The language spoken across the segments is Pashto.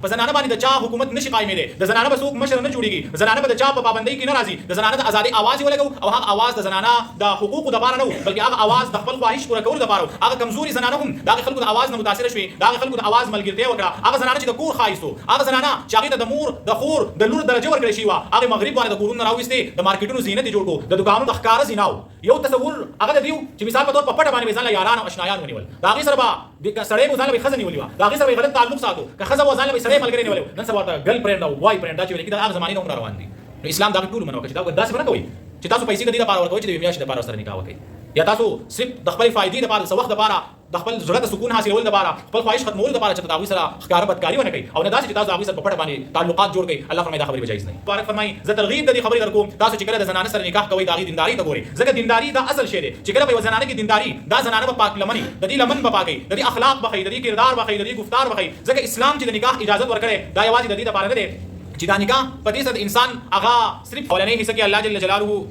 په زنانه باندې د چا حکومت نشي قائمېدی، د زنانه به څوک مشر نه جوړېږي، زنانه به د چا په پابندۍ کې نه راځي، د زنانه د ازادۍ اواز یې ولګو او هغه اواز د زنانه د حقوقو دپاره نه و، بلکې هغه اواز د خپل خواهش پوره کولو دپاره و. هغه کمزوري زنانه هم د هغې خلکو د اواز نه متاثره شوې، د هغې خلکو د اواز ملګرتیا وکړه. هغه زنانه چې د کور ښایست و، هغه زنانه چې هغې ته د مور د خور د لور درجه ورکړل شوې وه، هغې مغرب باندې د کورونو نه راویستې، د مارکېټونو زینت یې جوړ کړو، د دوکانونو د ښکاره زینا و. یو تصور هغه د دې و چې مثال په طور په پټه باندې به ځان له یاران او اشنایان ونیول، د هغې سره به سړی به ځان له به ښځه نیولې وه، د هغې سره به یې غلط تعلق ساتو، که ښځه وه ځان له به یې سړی ملګری نیولی و. نن سبا ورته ګرل فرینډ او بوای فرینډ دا چې ویل کېږي د هغه زمانې نه هم روان دي. نو اسلام دا ټول منع وکړي چې دا داسې به نه کوئ چې تاسو پیسې د دې لپاره ورکوئ چې د یوې میاشتې لپاره ورسره نکاح وکړئ، یا تاسو صرف د خپلې فایدې لپاره د څه وخت لپاره د خپل زړه د سکون حاصلولو لپاره خپل خواهش ختمولو لپاره چې د هغوی سره ښکاره بدکاري ونه کوئ، او نه داسې چې تاسو د هغوی سره په پټه باندې تعلقات جوړ کړئ. الله فرمایي دا خبرې به جایز نه وي. مبارک فرمایي زه ترغیب د دې خبرې در کوم تاسو چې کله د زنانه سره نکاح کوئ د هغې دینداري ته ګورئ، ځکه دینداري دا اصل شی دی چې کله په یوه زنانه کې دینداري دا زنانه به پاک لمني، د دې لمن به پاکوي، د دې اخلاق به ښیي، د دې کردار به ښیي، د دې گفتار به ښیي. ځکه اسلام چې د نکاح اجازت ورکړی دا یوازې د دې لپاره نه دی چې دا نکاح په دې سره د انسان هغه صرف اولنۍ حصه کې الله جل جلاله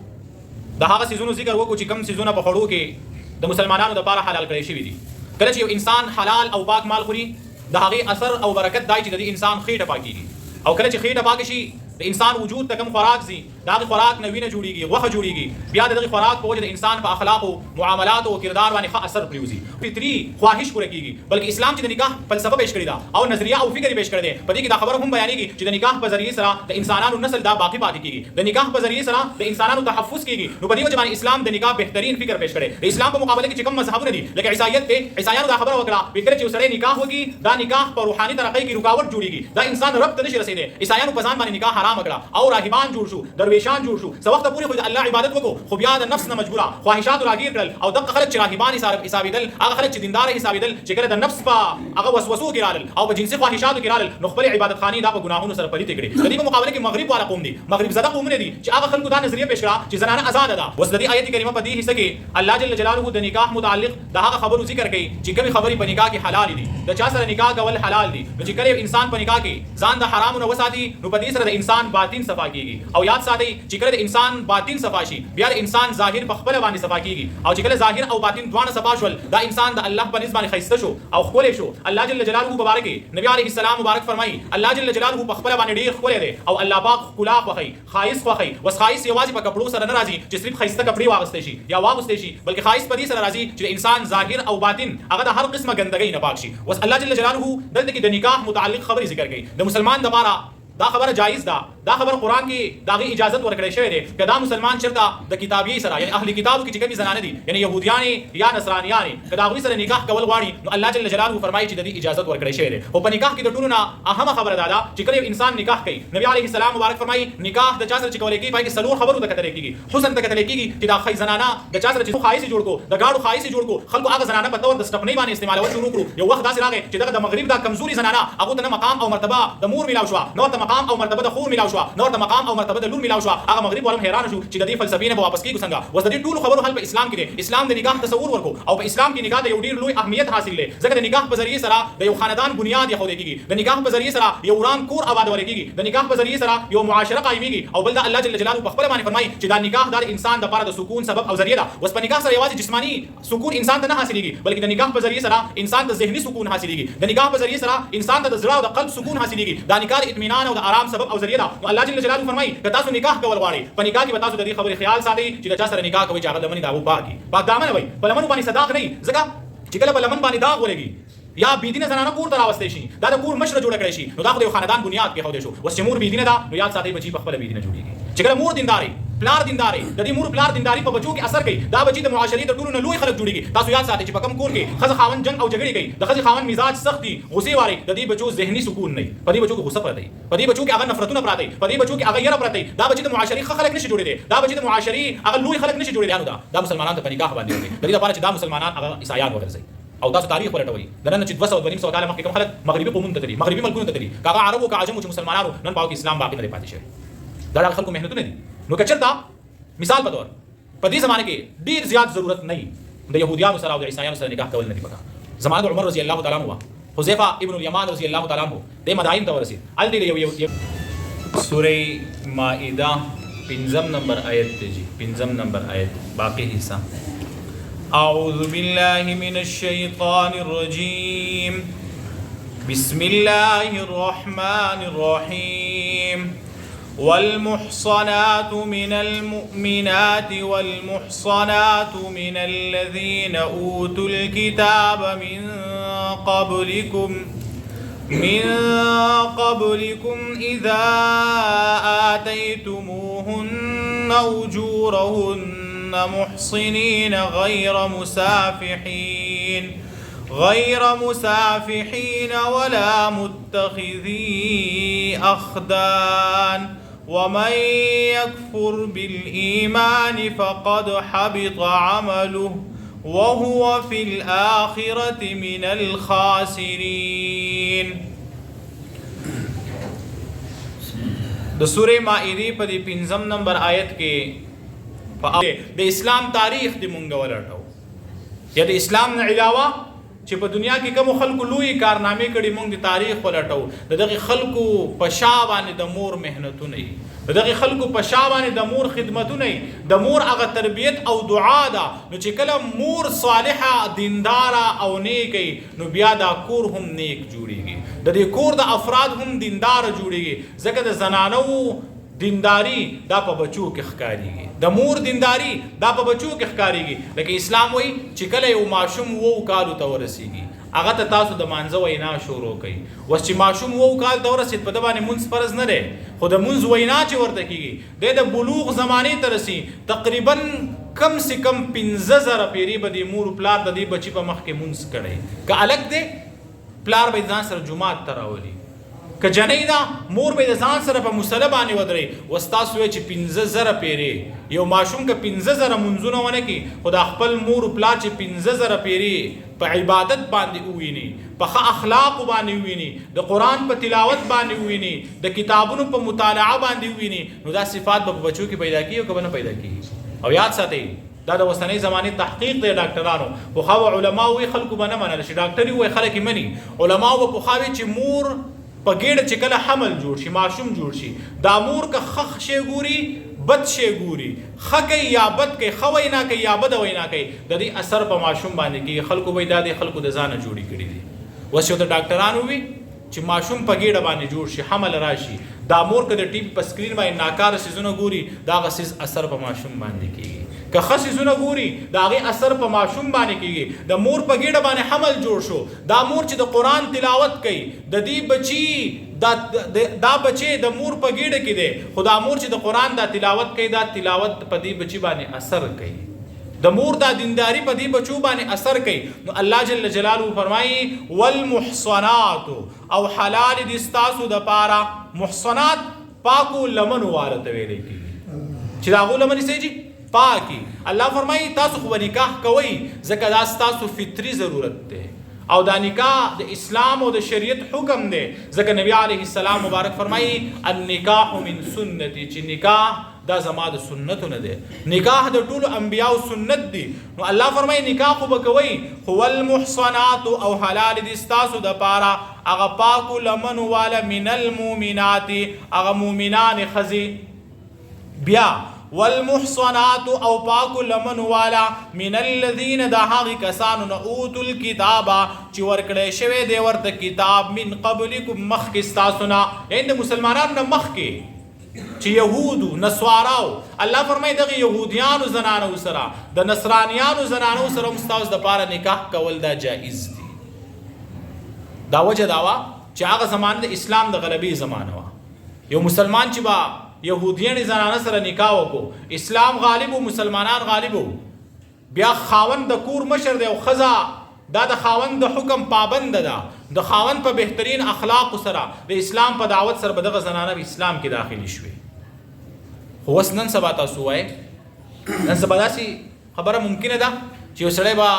د هغه څیزونو ذکر وکړو چې کوم څیزونه په خوړو کې د مسلمانانو دپاره حلال کړی شوي دي. کله چې یو انسان حلال او پاک مال خوري د هغې اثر او برکت دا چې د دې انسان خېټه پاکېږي، او کله چې خېټه پاکه شي د انسان وجود ته کوم خوراک ځي د هغې خوراک نه وینه جوړېږي، غوښه جوړېږي، بیا د دغې خوراک په وجه د انسان په اخلاقو معاملاتو او کردار باندې ښه اثر پرېوځي، فطري خواهش پوره کېږي. بلکې اسلام چې د نکاح فلسفه پیش کړې ده او نظریه او فکر یې پیش کړی دی، په دې کې دا خبره هم بیانېږي چې د نکاح په ذریعې سره د انسانانو نسل دا باقي پاتې کېږي، د نکاح په ذریعې سره د انسانانو تحفظ کېږي. نو په دې وجه باندې اسلام د نکاح بهترین فکر پیش کړی. د اسلام په مقابله کې چې کوم مذهبونه دي لکه عیسایت دی، عیسایانو دا خبره وکړه چې کله چې یو سړی نکاح وکړي دا نکاح په روحاني ترقۍ کې رکاوټ جوړېږي، دا انسان رب ته نشي رسېدی. عیسایانو په ځان باندې نکاح حرام کړه او راهبان جوړ شو، درویشان جوړ شو، څه وخت پورې خو د الله عبادت وکړو، خو بیا د نفس نه مجبوره خواهشاتو راګیر کړل، او دغه خلک چې راهبان حسابېدل، هغه خلک چې دینداره حسابېدل، چې کله د نفس په هغه وسوسو کې رالل او په جنسي خواهشاتو کې رالل، نو خپلې عبادتخانې دا په ګناهونو سره پلیتې کړې. د دې په مقابله کې مغرب والا قوم دي، مغرب زده قومونه دي چې هغه خلکو دا نظریه پیش کړه چې زنانه آزاده ده. اوس د دې آیت کریمه په دې حصه کې الله جل جلاله د نکاح متعلق د هغه خبرو ذکر کوي چې کومې خبرې په نکاح کې حلال دي، د چا سره نکاح کول حلال دي. نو چې کله انسان په نکاح کې ځان د حرامو نه وساتي نو په دې سره د انسان باطن صفا کېږي، او یاد ساتئ چې کله د انسان باطن صفا شي بیا د انسان ظاهر په خپله باندې صفا کېږي، او چې کله ظاهر او باطن دواړه صفا شول دا انسان د الله په نسبت باندې ښایسته شو او ښکلی شو. الله جل جلاله مبارک نبی علیه السلام مبارک فرمایي الله جل جلاله په خپله باندې ډېر ښکلی دی، او الله پاک ښکلا خوښوي، ښایست خوښوي. اوس ښایست یوازې په کپړو سره نه راځي چې صرف ښایسته کپړې واغوستی شي یا واغوستی شي، بلکې ښایست په دې سره راځي چې د انسان ظاهر او باطن هغه د هر قسمه ګندګۍ نه پاک شي. اوس الله جل جلاله دلته کې د نکاح متعلق خبرې ذکر کوي. د مسلمان دپاره دا خبره جایز ده، دا خبر قرآن کې د هغې اجازت ورکړی شوی دی که دا مسلمان چېرته د کتابیۍ سره یعنې اهل کتابو کې چې کومې زنانه دي یعنې یهودیانې یا نصرانیانې که د هغوی سره نکاح کول غواړي نو الله جل جلاله فرمایي چې د دې اجازت ورکړی شوی دی. خو په نکاح کې د ټولو نه اهمه خبره دا ده چې کله یو انسان نکاح کوي نبي علیه السلام مبارک فرمایي نکاح د چا سره چې کولی کېږي پای کې څلور خبرو ته کتلی کېږي. حسن ته کتلی کېږي چې دا ښی زنانه د چا سره چې ښایست جوړ کړو، د ګاډو ښایست جوړ کړو، خلکو هغه زنانه په طور د سټپنۍ باندې استعمالول شروع کړو. یو وخت داسې راغی چې دغه د مغرب دا کمزوري زنانه هغو ته نه مقام او مرتبه د مور میلاو شوه، نه ورته مقام او مرتبه د خور میلاو شوه، نه ورته مقام او مرتبه د لور میلاو شوه. هغه مغرب والم حیران شو چې د دې فلسفې نه به واپس کېږو څنګه. اوس د دې ټولو خبرو حل په اسلام کې دی. اسلام د نکاح تصور ورکړو او په اسلام کې نکاح د یو ډېر لوی اهمیت حاصل دی، ځکه د نکاح په ذریعې سره د یو خاندان بنیاد ایښودی کېږي، د نکاح په ذریعې سره یو وران کور آبادولی کېږي، د نکاح په ذریعې سره یو معاشره قایمېږي، او بل دا الله جل جلاله په خپله باندې فرمایي چې دا نکاح دا د انسان دپاره د سکون سبب او ذریعه ده. اوس په نکاح سره یوازې جسماني سکون انسان ته نه حاصلېږي، بلکې د نکاح په ذریعې سره انسان ته ذهني سکون حاصلېږي، د نکاح په ذریعې سره انسان ته د زړه او د قلب سکون حاصلېږي. دا نکاح د اطمینان او د آرام سبب او ذریعه ده. نو الله جل جلاله فرمایي که تاسو نکاح کول غواړئ په نکاح کې به تاسو د دې خبرې خیال ساتئ چې د چا سره نکاح کوئ چې هغه لمنې د هغو پاکي پاک دامنه وي، په لمنو باندې صداق نه وي، ځکه چې کله په لمن باندې داغ ولګي یا بېدینه زنانه کور ته راوستی شي دا د کور مشره جوړه کړی شي نو دا خو د یو خاندان بنیاد کېښودی شو. اوس چې مور بېدینه ده نو یاد ساتئ بچي پخپله بېدینه جوړېږي. چې کله مور دینداري پلار دینداري د دې مور پلار دینداري په بچو کې اثر کوي، دا بچي د معاشرې د ټولو نه لوی خلک جوړېږي. تاسو یاد ساتئ چې په کوم کور کې ښځه خاوند جنګ او جګړې کوي، د ښځې خاوند مزاج سخت دي، غصې واري، د دې بچو ذهني سکون نه وي، په دې بچو کې غصه پرته وي، په دې بچو کې هغه نفرتونه پراته وي، په دې بچو کې هغه یره پرته وي. دا بچي د معاشرې ښه خلک نشي جوړېدی، دا بچي د معاشرې هغه لوی خلک نشي جوړېدی. نو دا مسلمانان ته په نکاح باندې وکړي د دې لپاره چې دا مسلمانان هغه عیسایان وګرځوي. او تاسو تاریخ ولټوئ د نن چې 200 کاله مخکې کوم خلک مغربي قومونو ته تللي، مغربي ملکونو ته تللي، که هغه عربو که عجمو چې مسلمانانو نن په هغو کې اسلام باقي نه دی پاتې شوی. دا د هغه خلکو محنتونه دي. نو که چېرته مثال په طور په دې زمانه کې ډېر زیات ضرورت نه وي د یهودیانو سره او د عیسایانو سره نکاح کول نه دي پکار. زمانه د عمر رضی الله تعالی عنه وه، حذیفه ابن الیمان رضی الله تعالی عنه دې مدائن ته ورسېد. هلته یو سورې مائده 5 نمبر آیت دی جی 5 نمبر آیت باقی حصہ. اعوذ باللہ من الشیطان الرجیم بسم الله الرحمن الرحيم والمحصنات من المؤمنات والمحصنات من الذين أوتوا الكتاب من قبلكم إذا آتيتموهن أجورهن محصنين غير مسافحين ولا متخذي أخدان ومن يكفر بالإيمان فقد حبط عمله وهو في الآخرة من الخاسرين. د سورہ مائده په 5 نمبر آیت کې د اسلام تاریخ دی مونږ ولټو یا د اسلام نه علاوه چې په دنیا کې کوم خلکو لوی کارنامې کړي مونږ د تاریخ ولټو دغه خلکو په شا باندې د مور مهنتونه دغه خلکو په شا باندې د مور خدمتونه د مور هغه تربیت او دعا ده نو چې کله مور صالحه دینداره او نیکي نو بیا دا کور هم نیک جوړیږي د دې کور د افراد هم دیندار جوړیږي ځکه د زنانو دینداری دا په بچو کې ښکاریږي د مور دینداری دا په بچو کې ښکاریږي لکه اسلام وایي چې کله یو ماشوم 2 کالو ته ورسیږي هغه ته تاسو د مانځه وینا شروع کړئ اوس چې ماشوم 2 کال ته ورسید په د باندې مونځ فرض نه دی خو د مونځ وینا چې ورته کېږي د بلوغ زمانې ته رسي تقریبا کم سے کم 15,000 پیری به د مور پلار د دې بچي په مخ کې مونځ کړی که الګ دی پلار به ځان سره جمعات ته راولي که جنۍ ده مور به د ځان سره په مصلی باندې ودرې اوس تاسو وایئ چې 15,000 پیرې یو ماشوم که 15,000 منځونه ونه کړي خو د خپل مور پلار چې 15,000 پیرې په عبادت باندې وویني په ښه اخلاقو باندې وویني د قرآن په تلاوت باندې وویني د کتابونو په مطالعه باندې وویني نو دا صفات به په بچو کې پیدا کېږي او که به نه پیدا کېږي او یاد ساتئ دا د اوسنۍ زمانې تحقیق دی ډاکټرانو پخوا به علماو وایي خلکو به نه منله چې ډاکټر یې ووایي خلک یې مني علماو به پخوا وایي چې مور په ګېډه چې کله حمل جوړ شي ماشوم جوړ شي دا مور که ښه شی ګوري بد شی ګوري ښه کوي یا بد کوي ښه وینا کوي یا بده وینا کوي د دې اثر په ماشوم باندې کېږي خلکو به دا د خلکو د ځانه جوړي کړي دي اوس یو د ډاکټرانو وي چې ماشوم په ګېډه باندې جوړ شي حمل راشي دا مور که د ټي وي په سکرین باندې ناکاره څیزونه ګوري د هغه څیز اثر په ماشوم باندې کېږي که ښه څیزونه ګوري د هغې اثر په ماشوم باندې کېږي د مور په ګېډه باندې حمل جوړ شو دا مور چې د قرآن تلاوت کوي د دې بچي دا بچی د مور په ګېډه کې دی خو دا مور چې د قرآن دا تلاوت کوي دا تلاوت په دې بچي باندې اثر کوي د مور دا دینداری په دې بچو باندې اثر کوي نو الله جل جلاله فرمایي والمحصنات او حلال دي ستاسو د پاره محصنات پاکو لمنو واله ته ویل کېږي چې دا هغو لمنې څه جي پاکي الله فرمایي تاسو خو به نکاح کوئ ځکه دا ستاسو فطري ضرورت دی او دا نکاح د اسلام او د شریعت حکم دی ځکه نبی علیه السلام مبارک فرمایي النکاح من سنتي چې نکاح دا زما د سنتو نه دی نکاح د ټولو انبیاو سنت دی نو الله فرمایي نکاح خو به کوئ خو والمحصنات او حلال دي ستاسو د پاره هغه پاکو لمنو واله من المؤمنات هغه مؤمنان ښځې بیا والمحصنات او پاکو لمن والا من الذين دا هغه کسانو نه اوتل کتابا چې ورکړی شوی دی ورته کتاب من قبلکم مخکې ستاسو نه یعنې د مسلمانانو نه مخکې چې یهودو نسواراو الله فرمایي دغه یهودیانو زنانو سره د نصرانیانو زنانو سره هم ستاسو دپاره نکاح کول دا جایز دي دا وجه دا وه چې هغه زمانه د اسلام د غلبې زمانه وه یو مسلمان چې به یهودیان زنانه سره نکاح وکړو اسلام غالب و مسلمانان غالب و بیا خاوند د کور مشر دی او ښځه دا د خاوند د حکم پابند ده د خاوند په بهترین اخلاق سره د اسلام په دعوت سره به دغه زنانه په اسلام کې داخلي شوې خو اوس نن سبا تاسو وایئ نن سبا داسې خبره ممکنه ده چې یو سړی به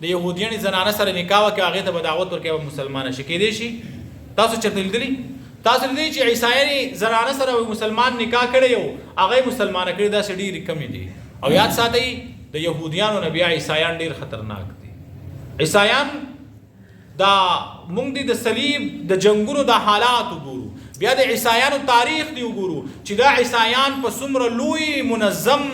د یهودیانې زنانه سره نکاح وکړي هغې ته به دعوت ورکوي به مسلمانه شي کېدی شي تاسو چېرته لیدلي تاسو لیدلي چې عیسایانې زنانه سره مسلمان نکاح کړی یو هغه یې مسلمانه کړي داسې ډېرې کمې دي او یاد ساتئ د یهودیانو نه بیا عیسایان ډېر خطرناک دي عیسایان دا موږ د صلیب د جنګونو د حالات وګورو بیا د عیسایانو تاریخ دی وګورو چې دا عیسایان په څومره لوی منظم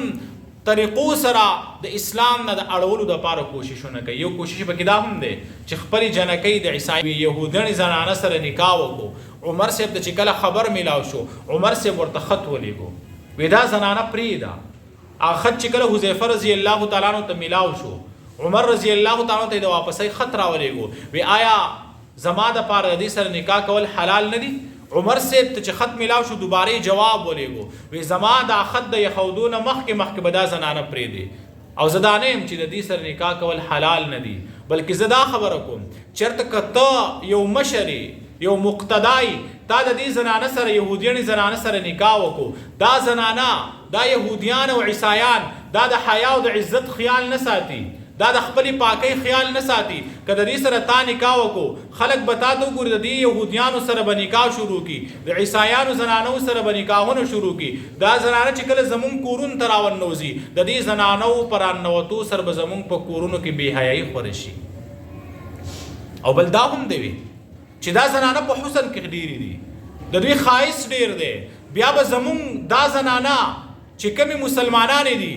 طریقو سره د اسلام نه د اړولو دپاره کوششونه کوي. یو کوشش پکې دا هم دی چې خپلې جنکۍ د عیسائی یهودنې زنانه سره نکاح وکړو. عمر صاحب ته چې کله خبر میلاو شو، عمر صاحب ورته خط ولیږو، وی دا زنانه پرېږده. هغه خط چې کله حذیفه رضی الله تعالی عنه ته میلاو شو، عمر رضی الله تعالی عنه ته د واپسۍ خط راولېږو، وی آیا زما دپاره د دې سره نکاح کول حلال نه دي؟ عمر صاحب ته چې خط میلاو شو دوباره جواب ولېږو، وی زما دا خط د یهودو نه مخکې به دا زنانه پرېږدي او زه دا نه یم چې د دې سره نکاح کول حلال نه دي، بلکې زه دا خبره کوم چېرته که ته یو مشر یو مقتدای تا د دې زنانه سره یهودیانې زنانه سره نکاح وکړو، دا زنانه دا یهودیان او عیسایان دا د حیا او د عزت خیال نه ساتي، دا د خپلې پاکۍ خیال نه ساتي. که د دې سره تا نکاح وکړو، خلک به تا ته وګوري د دې یهودیانو سره به نکاح شروع کړي، د عیسایانو زنانو سره به نکاحونه شروع کړي. دا زنانه چې کله زمونږ کورونو ته راورنوځي، د دې زنانو په راننوتو سره به زمونږ په کورونو کې بېحیایي خوره شي. او بل دا هم دی چې دا زنانه په حسن کې ډېرې دي، د دوی ښایست ډېر دی، بیا به زمونږ دا زنانه چې کومې مسلمانانې دي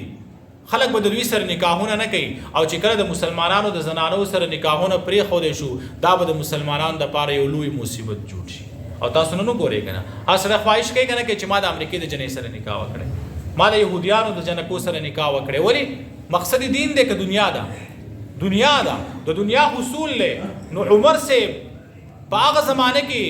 خلک به د دوی سره نکاحونه نه کوي، او چې کله د مسلمانانو د زنانو سره نکاحونه پرېښودی شو، دا به د مسلمانانو دپاره یو لوی مصیبت جوړ شي. او تاسو نه ګورئ که نه، هغه سړی خواهش کوي که نه کوي چې ما د امریکې د جنۍ سره نکاح وکړی، ما د یهودیانو د جنکو سره نکاح وکړی. ولې؟ مقصد دین دی که دنیا ده؟ دنیا ده، د دنیا حصول دی. نو عمر صاحب په هغه زمانه کې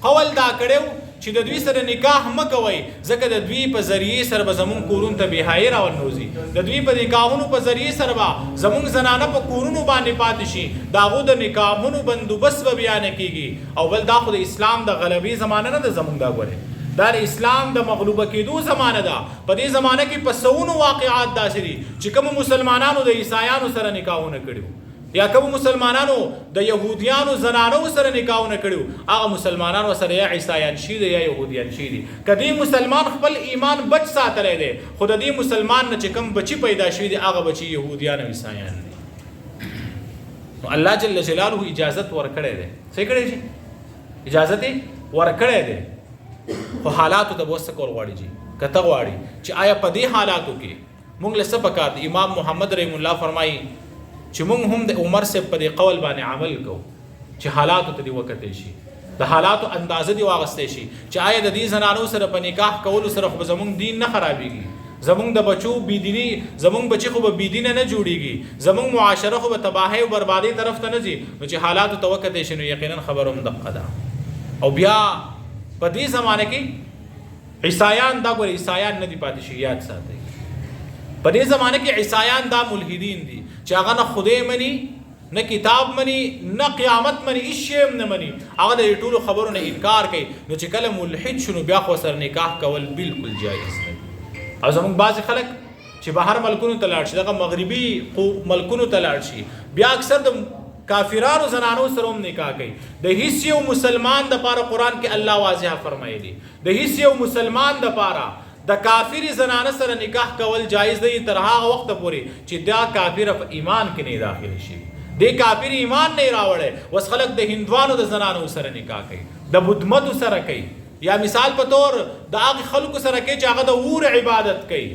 قول دا کړی چې د دوی سره نکاح مه کوئ، ځکه د دوی په ذریعې سره به زمونږ کورونو ته بېحایي راورنوځي، د دوی په نکاحونو په ذریعې سره به زمونږ زنانه په کورونو باندې پاتې شي، د هغو د نکاحونو بندوبست به بیا نه کېږي. او بل دا خو د اسلام د غلبې زمانه نه ده، زمونږ دا ګورئ دا د اسلام د مغلوبه کېدو زمانه ده. په دې زمانه کې په سوونو واقعات داسې دي چې کومو مسلمانانو د عیسایانو سره نکاحونه کړي یا کوم مسلمانانو د یهودیانو زنانو سره نکاحونه کړي، هغه مسلمانانو سره یا عیسایان شي دي یا یهودیان شي دي. که دې مسلمان خپل ایمان بچ ساتلی دی، خو د دې مسلمان نه چې کوم بچي پیدا شوي دي هغه بچي یهودیان او عیسایان دي. نو الله جل جلاله اجازت ورکړی دی. څه کړی شي؟ اجازت یې ورکړی دی، خو حالاتو ته به اوس څه کول غواړي جي؟ که ته غواړي چې آیا په دې حالاتو کې موږ له څه پکار دی؟ امام محمد رحم الله فرمایي چې موږ هم د عمر صاحب په دې قول باندې عمل کوو چې حالاتو ته دې وکتلی شي، د حالاتو اندازه دې واغستی شي چې آیا د دې زنانو سره په نکاح کولو سره خو به زموږ دین نه خرابېږي، زموږ د بچو بېدیني، زموږ بچي خو به بېدینه نه جوړېږي، زموږ معاشره خو به تباهۍ او بربادۍ طرف ته نه ځي. نو چې حالاتو ته وکتلی شي نو یقینا خبره هم دقه ده. او بیا په دې زمانه کې عیسایان دا ګورې عیسایان نه دي پاتې شي، یاد ساتئ. په دې زمانه کې عیسایان دا ملحدین دي چې هغه نه خدای مني، نه کتاب مني، نه قیامت مني، هیڅ شی هم نه مني، هغه د ټولو خبرو نه انکار کوي. نو چې کله ملحد شو نو بیا خو سره نکاح کول بالکل جایز دی. او زموږ بعضې خلک چې بهر ملکونو ته لاړ شي، دغه مغربي ملکونو ته لاړ شي، بیا اکثر د کافرانو زنانو سره هم نکاح کوي. د هیڅ یو مسلمان دپاره قرآن کې الله واضح فرمایلی، د هیڅ یو مسلمان دپاره د کافر زنانه سره نکاح کول جایز دی تر هغه وخت پورې چې دا کافر په ایمان کې نه داخل شي، د کافر ایمان نه راوړي. اوس خلک د هندوانو د زنانو سره نکاح کوي، د بدمتو سره کوي، یا مثال په طور د هغه خلکو سره کوي چې هغه د اور عبادت کوي.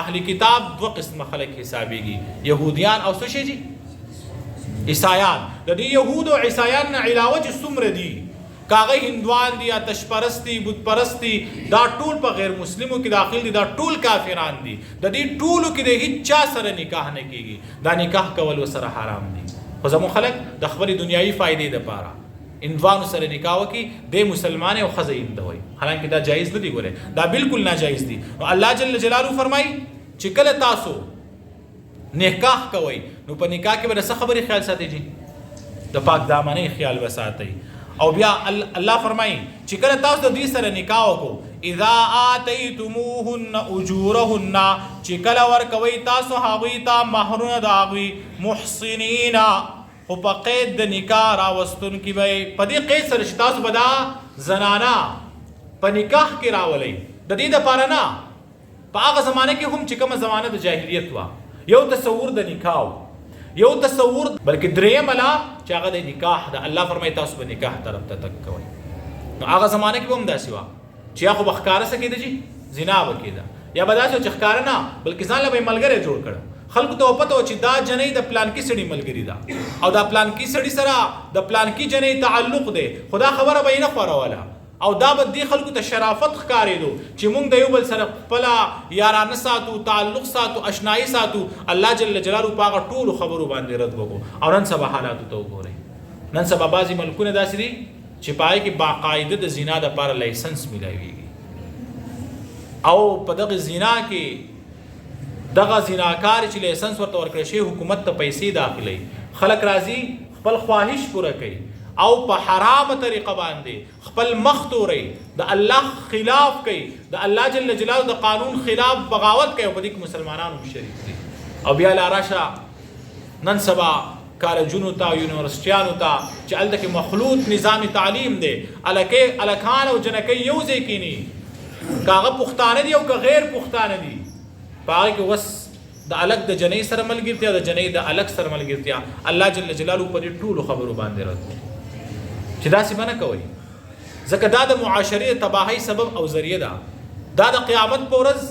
اهل کتاب دوه قسمه خلک حسابېږي، یهودیان او څه شی دي؟ عیسایان. د دې یهود او عیسایان نه علاوه چې څومره دي، کاغه هندوان دي، آتش پرستی، بت پرستی، دا ټول په غیر مسلمو کې داخل دي، دا ټول کافران دي. د دې ټولو کې د هیڅ چا سره نکاح نه کېږي، دا نکاح کول ورسره حرام دي. خو زموږ خلک د خپلې دنیایي فایدې دپاره هندوانو سره نکاح وکړي، دی مسلمان او ښځه هنده وایي، حالانکې دا جایز نه دي. ګورئ دا بالکل ناجایز دي. نو الله جل جلاله فرمایي چې کله تاسو نکاح کوئ نو په نکاح کې به د څه خبرې خیال ساتئ جي؟ د پاک دامنۍ خیال به ساتئ. او بیا الله فرمایي چې کله تاسو د دوی سره نکاح وکړو، اذا آتیتموهن اجورهن، چې کله ورکوئ تاسو هغوی ته مهرونه د هغوی، محسنین خو په قید د نکاح راوستونکي به یې، په دې قید سره چې تاسو به دا زنانه په نکاح کې راولئ، د دې دپاره نه. په هغه زمانه کې هم چې کومه زمانه د جاهلیت وه، یو تصور د نکاح، یو تصور، بلکې دریم لا چې هغه د نکاح ده. الله فرمایي تاسو به نکاح طرف ته تګ کوئ. نو هغه زمانه کې به هم داسې وه چې یا خو به ښکاره څه کېده جي؟ زنا به کېده، یا به داسې چې ښکاره نه بلکې ځان له به یې ملګری جوړ کړه. خلکو ته وپته و چې دا جنۍ د پلانکي سړي ملګري ده او دا پلانکي سړي سره د پلانکي جنۍ تعلق دی، خو دا خبره به یې نه خوروله او دا به دې خلکو ته شرافت ښکارېدو چې موږ د یو بل سره خپله یارانه ساتو، تعلق ساتو، اشنایي ساتو. الله جل جلاله په هغه ټولو خبرو باندې رد وکړو. او نن سبا حالاتو ته وګورئ، نن سبا بعضې ملکونه داسې دي چې په هغې کې باقاعده د زنا دپاره لایسنس میلاویږي او په دغه زنا کې دغه زناکار چې لایسنس ورته ورکړی شي حکومت ته پیسې داخلوي، خلک راځي خپل خواهش پوره کوي او په حرامه طریقه باندې خپل مخ توري، د الله خلاف کوي، د الله جل جلاله د قانون خلاف بغاوت کوي او په دې کې مسلمانانو هم شریک دي. او بیا لا راشه نن سبا کالجونو ته یونیورسټیانو ته چې هلته کې مخلوط نظام تعلیم دی، الکان او جنکۍ یو ځای کینی، که هغه پښتانه دي او که غیر پښتانه دي، په هغې کې وس د الک د جنۍ سره ملګرتیا د جنۍ د الک سره ملګرتیا. الله جل جلاله په دې ټولو خبرو باندې رد چې داسې به نه کوئ، ځکه دا د معاشرې د تباهۍ سبب او ذریعه ده، دا د قیامت په ورځ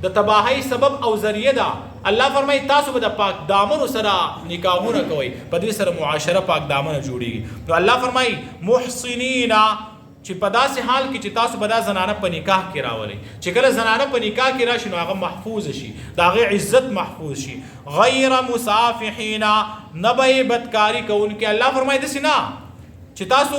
د تباهۍ سبب او ذریعه ده. الله فرمایي تاسو به د پاک دامنو سره نکاحونه کوئ، په دې سره معاشره پاک دامنه جوړېږي. نو الله فرمایي محسنینا چې په داسې حال کې چې تاسو به دا زنانه په نکاح کې راولئ، چې کله زنانه په نکاح کې راشي نو هغه محفوظ شي، د هغې عزت محفوظ شي. غیر مسافحینا، نه به یې بدکاري کوونکي. الله فرمایي داسې نه چې تاسو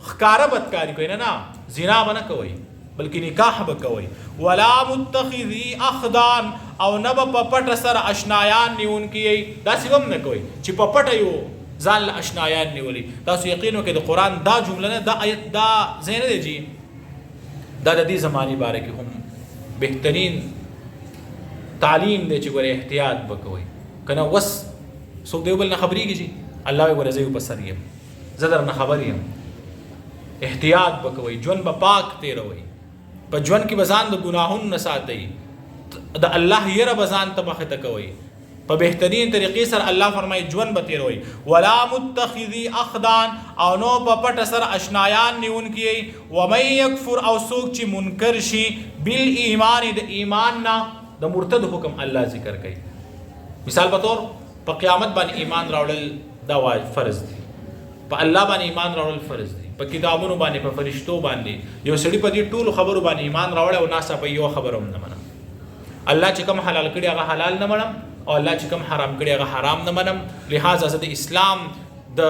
ښکاره بدکاري کوئ، نه زنا به نه کوئ بلکې نکاح به کوئ. ولا متخذي اخدان، او نه به په پټه سره اشنایان نیونکي یئ، داسې به هم نه کوئ چې په پټه یو ځان له اشنایان نیولي. تاسو یقین وکړئ د قرآن دا جمله نه، دا آیت دا ځای نه دی جي، دا د دې زمانې باره کې هم بهترین تعلیم دی چې ګورې احتیاط به کوئ، که نه وس څوک د یو بل نه خبرېږي جي الله وایي ګوره زه یو په سر یم، زه در نه خبر یم. احتیاط به کوئ، ژوند به پاک تېروئ، په ژوند کې به ځان د ګناهونو نه ساتئ، د الله یره به ځان ته مخې ته کوئ، په بهترین طریقې سره الله فرمایي ژوند به تېروئ. ولا متخذي اخدان، او نو په پټه سره اشنایان نیونکي یئ. ومن یکفر، او څوک چې منکر شي بالایمان، د ایمان نه، د مرتد حکم الله ذکر کوي. مثال په طور په قیامت باندې ایمان راوړل دا فرض دي، په الله باندې ایمان راوړل فرض دي، په کتابونو باندې، په فرشتو باندې. یو سړي په دې ټولو خبرو باندې ایمان راوړی او ناڅاپه یوه خبره هم نه منم. الله چې کوم حلال کړي هغه حلال نه منم او الله چې کوم حرام کړي هغه حرام نه منم. لہذا زه د اسلام د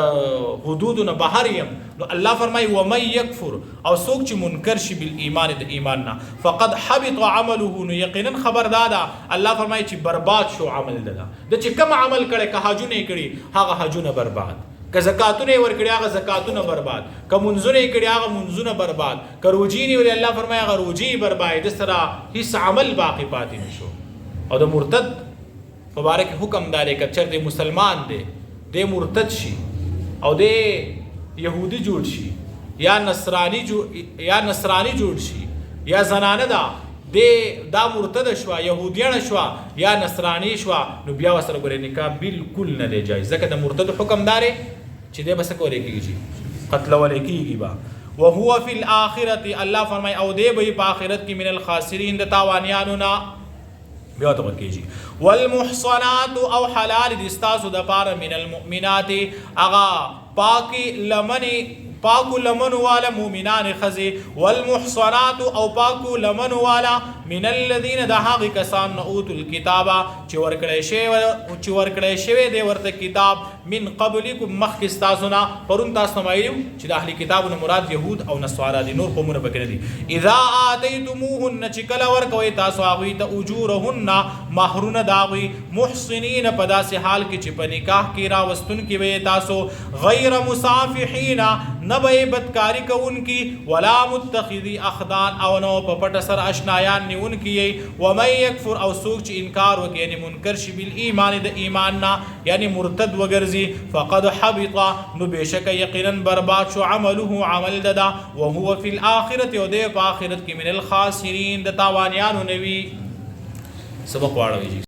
حدودو نه بهر یم. نو الله فرمایي ومن یکفر، او څوک چې منکر شي بالایمان، د ایمان نه، فقد حبط عمله، نو یقینا خبردار ده الله فرمایي چې برباد شو عمل ده. د چې کوم عمل کړي، که حجونه یې کړي هغه حجونه برباد، که زکاتونه یې ورکړي هغه زکاتونه برباد، که منځونه یې کړي هغه منځونه برباد، که روجي یې نیولې الله فرمایي هغه روجي برباد، د سره هیڅ عمل باقي پاتې نشو. او د مرتد په باره کې حکم دا دی که چېرته مسلمان دی دی مرتد شي او دی یهودي جوړ شي یا نصراني جوړ شي یا زنانه ده دی دا مرتد شوه، یهودیانه شوه یا نصراني شوه، نو بیا ورسره ګورې نکاح بالکل نه دی جایز، ځکه د مرتد حکم دا دی چې دی به څه کولی کېږي، قتلولی کېږي به. وهو فی الآخرة، الله فرمایي او دی به په آخرت کې من الخاسرین، د تاوانیانو نه بیا ته ورکېږي. والمحصنات، او حلال دي ستاسو دپاره من المؤمنات، هغه پاکو لمنو والا مؤمنان ښځې. والمحصنات، او پاکو لمنو والا من الذین، د هغې کسان نه اوتو الکتابه چې ورکړی شوی دی ورته کتاب، من قبلکم مخکې ستاسو نه. پرون تاسو ته ویلي چې د اهل کتابو نه مراد یهود او نصارا دي، نور قومونه پکې نه دي. اذا آتیتموهن، چې کله ورکوئ تاسو هغوی ته اجورهن، مهرونه د هغوی، محسنین، په داسې حال کې چې په نکاح کې راوستونکي به یې تاسو، غیر مسافحین، نه به یې بدکاري کوونکي، ولا متخذي اخدان، او نو په پټه سره اشنایان نیونکي یې. ومن یکفر، او څوک چې انکار وکړي یعنې منکر شي بالایمان، د ایمان نه، یعنې مرتد وګرځي، فقد حبط، نو بېشکه یقینا برباد شو عمله، عمل ده، وهو فی الآخرة، او دی په آخرت کې من الخاسرین، د تاوانیانو نه وي. سبق واړوئ.